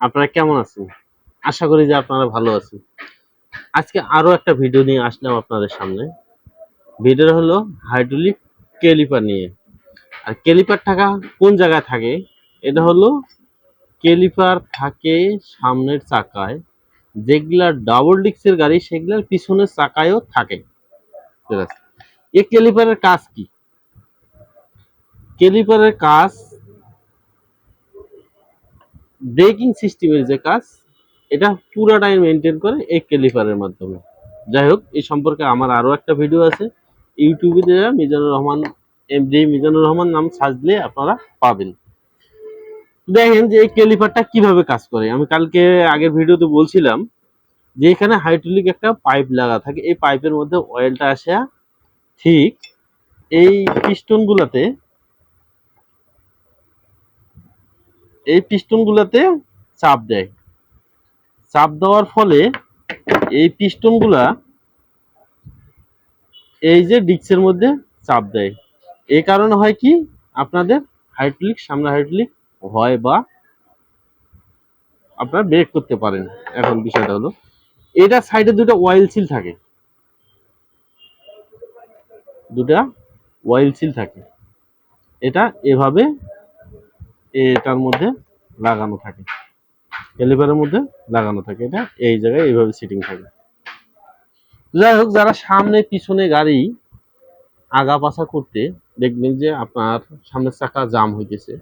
আপনারা কেমন আছেন? আশা করি যে আপনারা ভালো আছেন। আজকে আরো একটা ভিডিও নিয়ে আসলাম আপনাদের সামনে। ভিডিওটা হলো হাইড্রোলিক ক্যালিপার নিয়ে। আর ক্যালিপার কোন জায়গায় থাকে? এটা হলো ক্যালিপার থাকে সামনের চাকায়, যেগুলা ডাবল ডিস্কের গাড়ি সেগুলার পিছনের চাকায়ও থাকে। ঠিক আছে? এই ক্যালিপারের কাজ কি? ক্যালিপারের কাজ ব্রেকিং সিস্টেমের যে কাজ, এটা পুরাটাই মেনটেন করে এই ক্যালিপারের মাধ্যমে। যাই হোক, এই সম্পর্কে আমার আরো একটা ভিডিও আছে ইউটিউবে, দেওয়া মিজানুর রহমান, এমডি মিজানুর রহমান নাম সার্চ দিলে আপনারা পাবেন। দেখেন যে এই ক্যালিপারটা কিভাবে কাজ করে। আমি কালকে আগের ভিডিওতে বলছিলাম যে এখানে হাইড্রোলিক একটা পাইপ লাগা থাকে, এই পাইপের মধ্যে অয়েলটা আসে ঠিক এই পিস্টন গুলাতে, চাপ দেয়। চাপ দেওয়ার ফলে এই পিস্টন গুলা এই যে ডিস্কের মধ্যে চাপ দেয়। এই কারণে হয় কি, আপনাদের হাইড্রোলিক, সামনে হাইড্রোলিক হয় বা আপনারা ব্রেক করতে পারেন। এখন বিষয়টা হলো, এটা সাইডে দুটো অয়েল সিল থাকে, দুটা অয়েল সিল থাকে। এটা এভাবে এটার মধ্যে লাগানো থাকে, ক্যালিপারের মধ্যে লাগানো থাকে। এটা এই জায়গায় এইভাবে সিটিং থাকে। যাই হোক, যারা সামনে পিছনে গাড়ি আগা পাছা করতে দেখবেন যে আপনার সামনের চাকা জাম হইতেছে,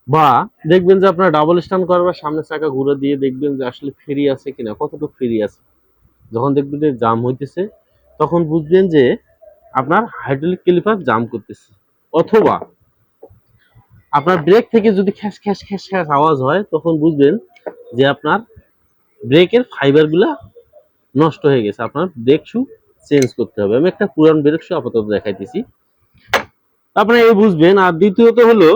বা দেখবেন যে আপনার ডাবল স্ট্যান্ড করবার সামনের চাকা ঘুরে দিয়ে দেখবেন যে আসলে ফ্রি আছে কিনা, কতটুকু ফ্রি আছে। যখন দেখবেন যে জাম হইতেছে, তখন বুঝবেন যে আপনার হাইড্রোলিক ক্যালিপার জাম করতেছে। অথবা আপনার ব্রেক থেকে যদি খ্যাস খ্যাস খ্যাস খ্যাস আওয়াজ হয়, তখন বুঝবেন যে আপনার ব্রেকের ফাইবার গুলা নষ্ট হয়ে গেছে, আপনার ব্রেক শু চেঞ্জ করতে হবে। আমি একটা পুরান ব্রেক শু আপাতত দেখাইতেছি, আপনারা এই বুঝবেন। আর দ্বিতীয়ত হলো,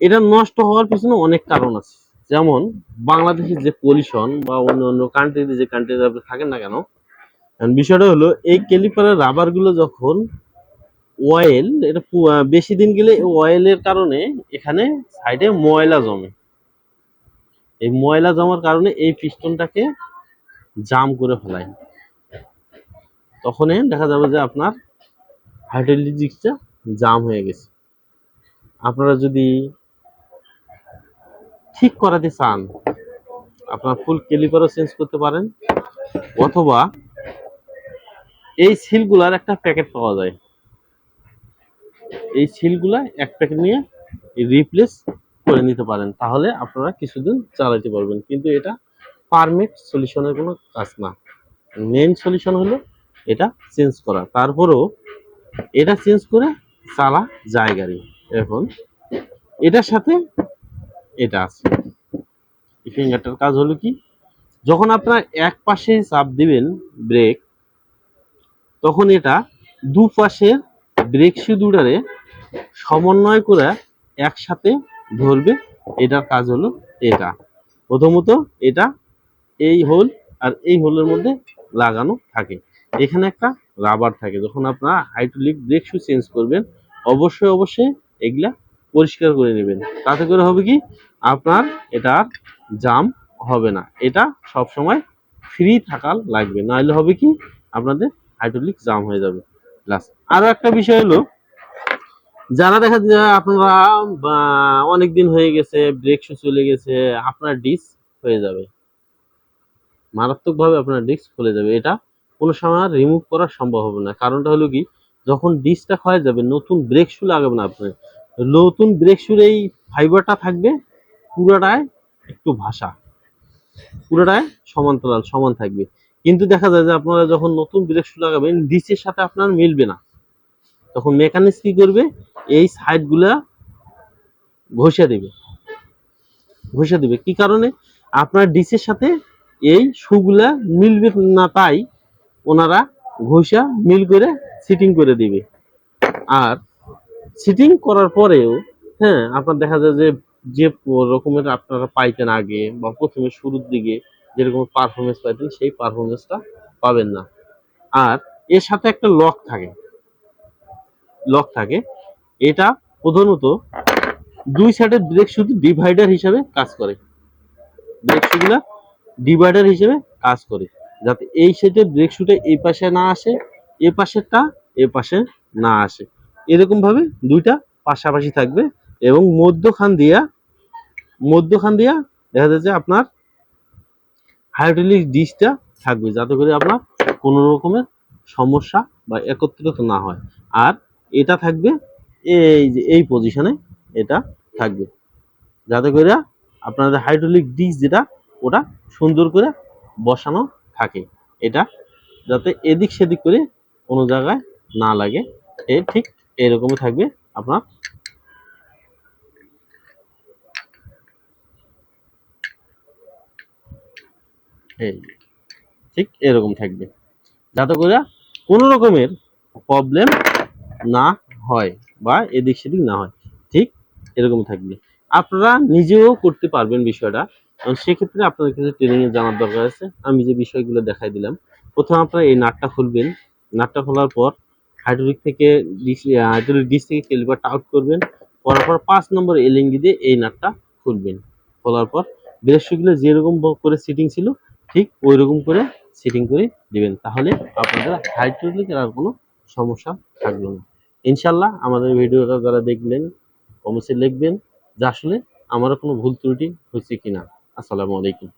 এটা নষ্ট হওয়ার পিছনে অনেক কারণ আছে। যেমন বাংলাদেশের যে পলিউশন, বা অন্য অন্য কান্ট্রিতে যে কান্ট্রিতে আপনি থাকেন না কেন, বিষয়টা হলো এই ক্যালিপারের রাবার গুলো যখন অয়েল, এটা বেশি দিন গেলে অয়েলের কারণে এখানে সাইডে ময়লা জমে। এই ময়লা জমার কারণে এই পিস্টনটাকে জাম করে ফেলায়। তখনই দেখা যাবে যে আপনার হাইড্রোলিক ডিস্কটা জাম হয়ে গেছে। আপনারা যদি ঠিক করাতে চান, আপনার ফুল ক্যালিপারও চেঞ্জ করতে পারেন, অথবা এই সিলগুলার একটা প্যাকেট পাওয়া যায়, এই সিলগুলা এক প্যাকেট নিয়ে রিপ্লেস করে নিতে পারেন। তাহলে আপনারা কিছুদিন চালাতে পারবেন। কিন্তু এটা পারমানেন্ট সলিউশনের কোনো কাজ না। মেইন সলিউশন হলো এটা চেঞ্জ করা। তারপরেও এটা চেঞ্জ করে চালা যায় গাড়ি। এখন এটার সাথে এটা আছে, এই ফিঙ্গারটার কাজ হলো কি, যখন আপনারা এক পাশে চাপ দিবেন ব্রেক, তখন এটা দুপাশের ব্রেক শু দুটারে সমন্বয় করে একসাথে ধরবে। এটার কাজ হলো এটা। প্রথমত এটা এই হোল আর এই হোলের মধ্যে লাগানো থাকে। এখানে একটা রাবার থাকে। যখন আপনারা হাইড্রোলিক ব্রেক শু চেঞ্জ করবেন, অবশ্যই অবশ্যই এগুলা পরিষ্কার করে নেবেন। তাতে করে হবে কি, আপনার এটা জাম হবে না। এটা সব সময় ফ্রি থাকা লাগবে, নাহলে হবে কি, আপনাদের হাইড্রোলিক জাম হয়ে যাবে। প্লাস আরো একটা বিষয় হলো, যারা দেখা যায় আপনারা অনেক দিন হয়ে গেছে, ব্রেক শু চলে গেছে, আপনার ডিস হয়ে যাবে, মারাত্মকভাবে আপনার ডিস্ক খুলে যাবে। এটা কোনো সময় রিমুভ করা সম্ভব হবে না। কারণটা হলো কি, যখন ডিস্কটা ক্ষয় যাবে, নতুন ব্রেক শু লাগাবেন আপনি, নতুন ব্রেক শুর এই ফাইবারটা থাকবে পুরোটায় একটু ভাসা, পুরোটায় সমান্তরাল সমান থাকবে। কিন্তু দেখা যায় যে আপনারা যখন নতুন ব্রেক শু লাগাবেন, ডিসের সাথে আপনার মিলবে না। তখন মেকানিক্স কি করবে, এই সাইডগুলা ঘষে দেবে। ঘষে দেবে কি কারণে, আপনার ডিসের সাথে এই শুগুলা মিলবে না, তাই ওনারা ঘষা মিল করে সিটিং করে দিবে। আর সিটিং করার পরেও, হ্যাঁ, আপনার দেখা যায় যে যে রকমের আপনারা পাইতেন আগে বা প্রথমে শুরুর দিকে যেরকম পারফরমেন্স পাইতেন, সেই পারফরমেন্সটা পাবেন না। আর এর সাথে একটা লক থাকে। এটা প্রধানত দুই সাইডের ব্রেক শুধু ডিভাইডার হিসাবে কাজ করে। ব্রেক শুগুলা ডিভাইডার হিসেবে কাজ করে, যাতে এই সাইডের ব্রেক শুটা এই পাশে না আসে, এ পাশেরটা এ পাশে না আসে, এরকম ভাবে দুইটা পাশাপাশি থাকবে। এবং মধ্যখান দিয়া দেখা যাচ্ছে আপনার হাইড্রোলিক ডিসটা থাকবে, যাতে করে আপনার কোনো রকমের সমস্যা বা একত্রিত না হয়। আর এটা থাকবে এই যে এই পজিশনে এটা থাকবে, যাতে করে আপনাদের হাইড্রোলিক ডিস যেটা ওটা সুন্দর করে বসানো থাকে। এটা যাতে এদিক সেদিক করে কোনো জায়গায় না লাগে, ঠিক এরকমই থাকবে আপনার। এই ঠিক এরকম থাকবে, যাতে করে কোনো রকমের প্রবলেম না হয় বা এদিক সেদিক না হয়, ঠিক এরকম থাকবে। আপনারা নিজেও করতে পারবেন বিষয়টা, এবং সেক্ষেত্রে আপনাদের কিছু ট্রেনিং এর জানার দরকার আছে। আমি যে বিষয়গুলো দেখাই দিলাম, প্রথমে আপনারা এই নাটটা খুলবেন। নাটটা খোলার পর হাইড্রোলিক ডিস থেকে ক্যালিপারটা আউট করবেন, করার পর 5 নম্বর এলিঙ্গি দিয়ে এই নাটটা খুলবেন। খোলার পর ব্রেক শুগুলো যেরকম করে সিটিং ছিল ঠিক ওই রকম করে সিটিং করে দিবেন, তাহলে আপনাদের হাইড্রোলিক আর কোনো সমস্যা থাকলো না। ইনশাল্লাহ আমাদের ভিডিওটা যারা দেখলেন কমেন্টে লিখবেন যে আসলে আমারও কোনো ভুল ত্রুটি হয়েছে কিনা। আসসালামু আলাইকুম।